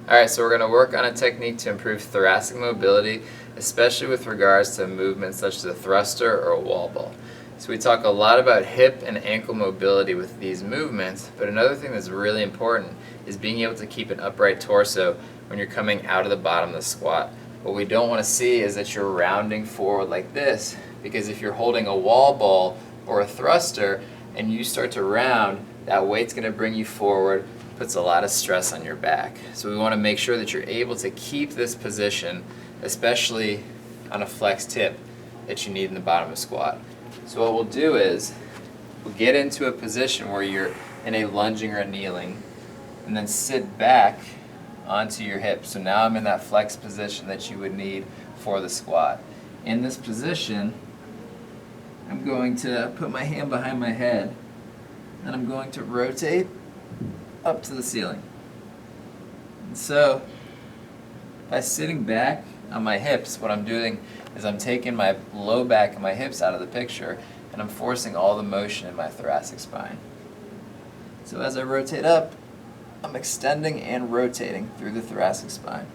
Alright, so we're going to work on a technique to improve thoracic mobility, especially with regards to movements such as a thruster or a wall ball. So we talk a lot about hip and ankle mobility with these movements, but another thing that's really important is being able to keep an upright torso when you're coming out of the bottom of the squat. What we don't want to see is that you're rounding forward like this, because if you're holding a wall ball or a thruster and you start to round, that weight's going to bring you forward, puts a lot of stress on your back. So we want to make sure that you're able to keep this position, especially on a flexed hip that you need in the bottom of a squat. So what we'll do is we'll get into a position where you're in a lunging or a kneeling, and then sit back onto your hips. So now I'm in that flexed position that you would need for the squat. In this position, I'm going to put my hand behind my head, and I'm going to rotate up to the ceiling. And so by sitting back on my hips, what I'm doing is I'm taking my low back and my hips out of the picture, and I'm forcing all the motion in my thoracic spine. So as I rotate up, I'm extending and rotating through the thoracic spine.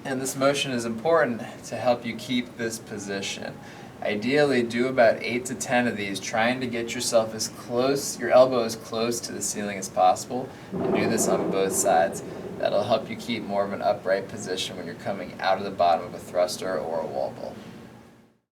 And this motion is important to help you keep this position. Ideally, do about 8 to 10 of these, trying to get yourself as close, your elbow as close to the ceiling as possible, and do this on both sides. That'll help you keep more of an upright position when you're coming out of the bottom of a thruster or a wall ball.